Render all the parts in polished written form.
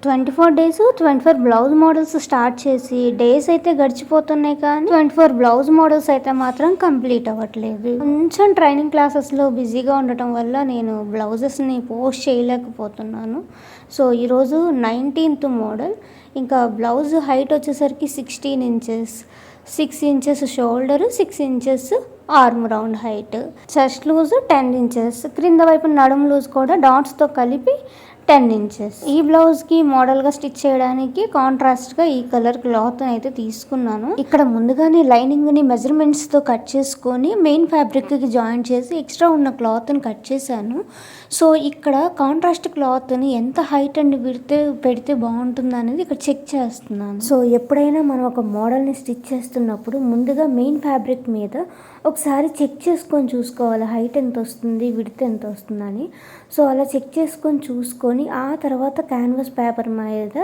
24 days 24 blouse models start చేసి days అయితే గడిచిపోతున్నాయి, కానీ 24 బ్లౌజ్ మోడల్స్ అయితే మాత్రం కంప్లీట్ అవ్వట్లేదు. కొంచెం ట్రైనింగ్ క్లాసెస్లో బిజీగా ఉండటం వల్ల నేను బ్లౌజెస్ని పోస్ట్ చేయలేకపోతున్నాను. సో ఈరోజు 19th మోడల్. ఇంకా బ్లౌజ్ హైట్ వచ్చేసరికి 16 inches, 6 inches shoulder, 6 inches arm round height, chest loose 10 inches, క్రింద వైపు నడుము లూజ్ కూడా డాట్స్తో కలిపి 10 ఇంచెస్. ఈ బ్లౌజ్కి మోడల్గా స్టిచ్ చేయడానికి కాంట్రాస్ట్గా ఈ కలర్ క్లాత్ అయితే తీసుకున్నాను. ఇక్కడ ముందుగానే లైనింగ్ని మెజర్మెంట్స్తో కట్ చేసుకొని మెయిన్ ఫ్యాబ్రిక్కి జాయిన్ చేసి ఎక్స్ట్రా ఉన్న క్లాత్ని కట్ చేశాను. సో ఇక్కడ కాంట్రాస్ట్ క్లాత్ని ఎంత హైట్ అండ్ విడ్త్ పెడితే బాగుంటుంది అనేది ఇక్కడ చెక్ చేస్తున్నాను. సో ఎప్పుడైనా మనం ఒక మోడల్ని స్టిచ్ చేస్తున్నప్పుడు ముందుగా మెయిన్ ఫ్యాబ్రిక్ మీద ఒకసారి చెక్ చేసుకొని చూసుకోవాలి హైట్ ఎంత వస్తుంది, విడ్త్ ఎంత వస్తుందని. సో అలా చెక్ చేసుకొని చూసుకొని ఆ తర్వాత క్యాన్వాస్ పేపర్ మీద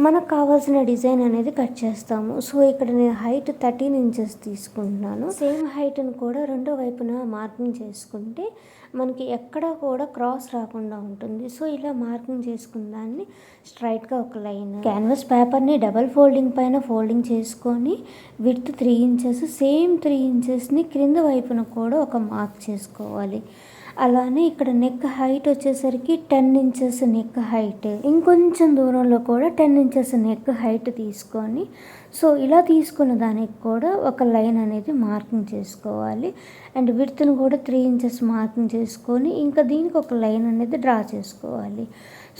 మనకు కావాల్సిన డిజైన్ అనేది కట్ చేస్తాము. సో ఇక్కడ నేను హైట్ 13 ఇంచెస్ తీసుకుంటున్నాను. సేమ్ హైట్ని కూడా రెండో వైపున మార్కింగ్ చేసుకుంటే మనకి ఎక్కడ కూడా క్రాస్ రాకుండా ఉంటుంది. సో ఇలా మార్కింగ్ చేసుకున్న దాన్ని స్ట్రైట్గా ఒక లైన్ క్యాన్వాస్ పేపర్ని డబల్ ఫోల్డింగ్ పైన ఫోల్డింగ్ చేసుకొని విడ్త్ 3 ఇంచెస్, సేమ్ 3 ఇంచెస్ని క్రింద వైపున కూడా ఒక మార్క్ చేసుకోవాలి. అలానే ఇక్కడ నెక్ హైట్ వచ్చేసరికి 10 ఇంచెస్ నెక్ హైట్, ఇంకొంచెం దూరంలో కూడా 10 ఇంచెస్ నెక్ హైట్ తీసుకొని సో ఇలా తీసుకున్న దానికి కూడా ఒక లైన్ అనేది మార్కింగ్ చేసుకోవాలి. అండ్ విడ్త్ను కూడా 3 ఇంచెస్ మార్కింగ్ చేసుకొని ఇంకా దీనికి ఒక లైన్ అనేది డ్రా చేసుకోవాలి.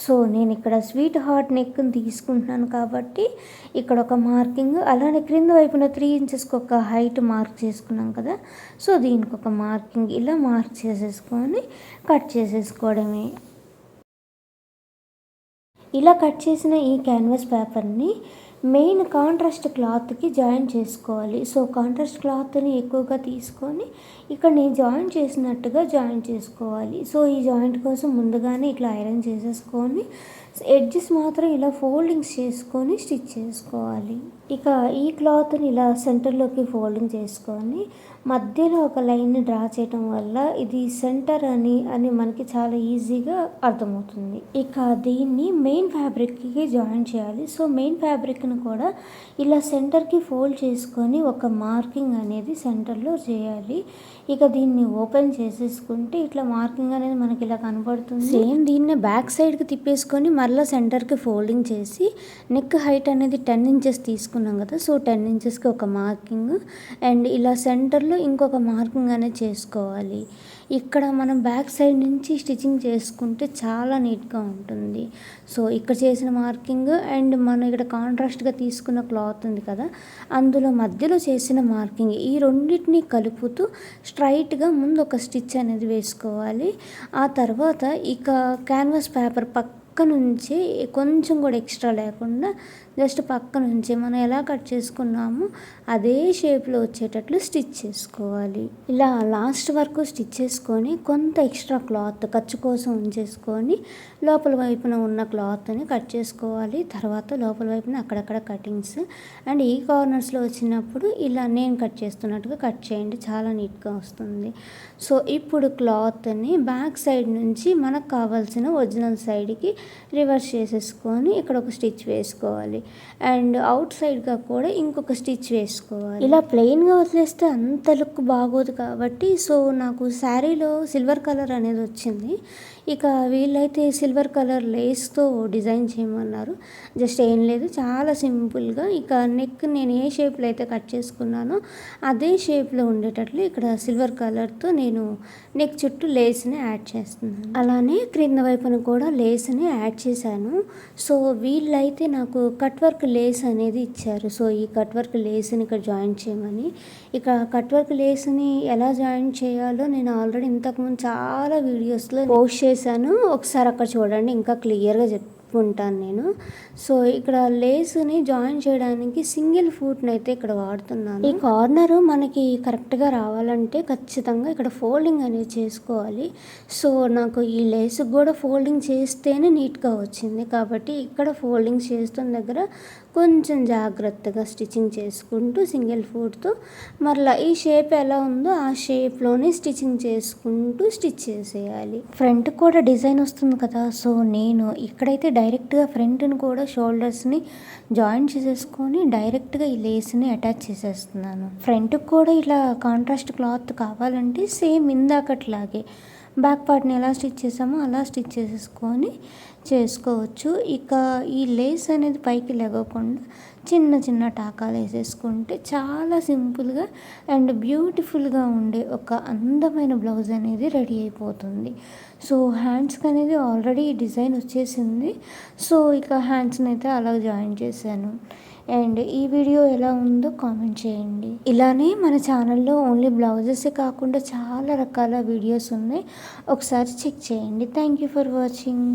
సో నేను ఇక్కడ స్వీట్ హార్ట్ నెక్ని తీసుకుంటున్నాను కాబట్టి ఇక్కడ ఒక మార్కింగ్, అలానే క్రింద వైపున 3 ఇంచెస్కి ఒక హైట్ మార్క్ చేసుకున్నాం కదా. సో దీనికి ఒక మార్కింగ్ ఇలా మార్క్ చేసేసుకొని కట్ చేసేసుకోవడమే. ఇలా కట్ చేసిన ఈ క్యాన్వాస్ పేపర్ని మెయిన్ కాంట్రాస్ట్ క్లాత్కి జాయిన్ చేసుకోవాలి. సో కాంట్రాస్ట్ క్లాత్ని ఎక్కువగా తీసుకొని ఇక్కడ నేను జాయిన్ చేసినట్టుగా జాయిన్ చేసుకోవాలి. సో ఈ జాయింట్ కోసం ముందుగానే ఇట్లా ఐరన్ చేసేసుకొని ఎడ్జెస్ మాత్రం ఇలా ఫోల్డింగ్స్ చేసుకొని స్టిచ్ చేసుకోవాలి. ఇక ఈ క్లాత్ని ఇలా సెంటర్లోకి ఫోల్డింగ్ చేసుకొని మధ్యలో ఒక లైన్ని డ్రా చేయటం వల్ల ఇది సెంటర్ అని మనకి చాలా ఈజీగా అర్థమవుతుంది. ఇక దీన్ని మెయిన్ ఫ్యాబ్రిక్కి జాయిన్ చేయాలి. సో మెయిన్ ఫ్యాబ్రిక్ని కూడా ఇలా సెంటర్కి ఫోల్డ్ చేసుకొని ఒక మార్కింగ్ అనేది సెంటర్లో చేయాలి. ఇక దీన్ని ఓపెన్ చేసేసుకుంటే ఇట్లా మార్కింగ్ అనేది మనకి ఇలా కనబడుతుంది. సేమ్ దీన్ని బ్యాక్ సైడ్కి తిప్పేసుకొని మళ్ళీ సెంటర్కి ఫోల్డింగ్ చేసి నెక్ హైట్ అనేది 10 ఇంచెస్ తీసుకున్నాం కదా. సో 10 ఇంచెస్కి ఒక మార్కింగ్ అండ్ ఇలా సెంటర్లో ఇంకొక మార్కింగ్ అనేది చేసుకోవాలి. ఇక్కడ మనం బ్యాక్ సైడ్ నుంచి స్టిచ్చింగ్ చేసుకుంటే చాలా నీట్గా ఉంటుంది. సో ఇక్కడ చేసిన మార్కింగ్ అండ్ మనం ఇక్కడ కాంట్రాస్ట్గా తీసుకున్న క్లాత్ ఉంది కదా, అందులో మధ్యలో చేసిన మార్కింగ్ ఈ రెండింటిని కలుపుతూ స్ట్రైట్గా ముందు ఒక స్టిచ్ అనేది వేసుకోవాలి. ఆ తర్వాత ఇక క్యాన్వాస్ పేపర్ పక్క నుంచి కొంచెం కూడా ఎక్స్ట్రా లేకుండా జస్ట్ పక్క నుంచి మనం ఎలా కట్ చేసుకున్నామో అదే షేప్లో వచ్చేటట్లు స్టిచ్ చేసుకోవాలి. ఇలా లాస్ట్ వరకు స్టిచ్ చేసుకొని కొంత ఎక్స్ట్రా క్లాత్ ఖర్చు కోసం ఉంచేసుకొని లోపల వైపున ఉన్న క్లాత్ని కట్ చేసుకోవాలి. తర్వాత లోపల వైపున అక్కడక్కడ కటింగ్స్ అండ్ ఈ కార్నర్స్లో వచ్చినప్పుడు ఇలా నేను కట్ చేస్తున్నట్టుగా కట్ చేయండి, చాలా నీట్గా వస్తుంది. సో ఇప్పుడు క్లాత్ని బ్యాక్ సైడ్ నుంచి మనకు కావాల్సిన ఒరిజినల్ సైడ్కి రివర్స్ చేసేసుకొని ఇక్కడ ఒక స్టిచ్ వేసుకోవాలి అండ్ అవుట్ సైడ్గా కూడా ఇంకొక స్టిచ్ వేసుకోవాలి. ఇలా ప్లెయిన్గా వదిలేస్తే అంత లుక్ బాగోదు కాబట్టి సో నాకు శారీలో సిల్వర్ కలర్ అనేది వచ్చింది. ఇక వీళ్ళైతే సిల్వర్ కలర్ లేస్తో డిజైన్ చేయమన్నారు. జస్ట్ ఏం లేదు, చాలా సింపుల్గా ఇక నెక్ నేను ఏ షేప్లో అయితే కట్ చేసుకున్నానో అదే షేప్లో ఉండేటట్లు ఇక్కడ సిల్వర్ కలర్తో నేను నెక్ చుట్టూ లేస్ని యాడ్ చేస్తున్నాను. అలానే క్రింద వైపున కూడా లేస్ని యాడ్ చేశాను. సో వీళ్ళైతే నాకు కట్ వర్క్ లేస్ అనేది ఇచ్చారు. సో ఈ కట్ వర్క్ లేస్ని ఇక్కడ జాయిన్ చేయమని, ఇక కట్ వర్క్ లేస్ని ఎలా జాయిన్ చేయాలో నేను ఆల్రెడీ ఇంతకుముందు చాలా వీడియోస్లో పోస్ట్ చేశాను. ఒకసారి అక్కడ చూడండి, ఇంకా క్లియర్గా చెప్పుకుంటాను నేను. సో ఇక్కడ లేస్ని జాయిన్ చేయడానికి సింగిల్ ఫూట్ని అయితే ఇక్కడ వాడుతున్నాను. ఈ కార్నర్ మనకి కరెక్ట్గా రావాలంటే ఖచ్చితంగా ఇక్కడ ఫోల్డింగ్ అనేది చేసుకోవాలి. సో నాకు ఈ లేస్కి కూడా ఫోల్డింగ్ చేస్తేనే నీట్గా వచ్చింది కాబట్టి ఇక్కడ ఫోల్డింగ్ చేస్తున్న దగ్గర కొంచెం జాగ్రత్తగా స్టిచ్చింగ్ చేసుకుంటూ సింగిల్ ఫూట్తో మరలా ఈ షేప్ ఎలా ఉందో ఆ షేప్లోనే స్టిచ్చింగ్ చేసుకుంటూ స్టిచ్ చేసేయాలి. ఫ్రంట్ కూడా డిజైన్ వస్తుంది కదా. సో నేను ఇక్కడైతే డైరెక్ట్గా ఫ్రంట్ని కూడా షోల్డర్స్ని జాయిన్ చేసేసుకొని డైరెక్ట్గా ఈ లేస్ని అటాచ్ చేసేస్తున్నాను. ఫ్రంట్కి కూడా ఇలా కాంట్రాస్ట్ క్లాత్ కావాలంటే సేమ్ ఇందాకట్లాగే బ్యాక్ పార్ట్ని ఎలా స్టిచ్ చేసామో అలా స్టిచ్ చేసేసుకొని చేసుకోవచ్చు. ఇక ఈ లేస్ అనేది పైకి లెగకుండా చిన్న చిన్న టాకాలు వేసేసుకుంటే చాలా సింపుల్గా అండ్ బ్యూటిఫుల్గా ఉండే ఒక అందమైన బ్లౌజ్ అనేది రెడీ అయిపోతుంది. సో హ్యాండ్స్కి అనేది ఆల్రెడీ డిజైన్ వచ్చేసింది. సో ఇక హ్యాండ్స్ని అయితే అలా జాయిన్ చేశాను. అండ్ ఈ వీడియో ఎలా ఉందో కామెంట్ చేయండి. ఇలానే మన ఛానల్లో ఓన్లీ బ్లౌజెసే కాకుండా చాలా రకాల వీడియోస్ ఉన్నాయి, ఒకసారి చెక్ చేయండి. Thank you for watching.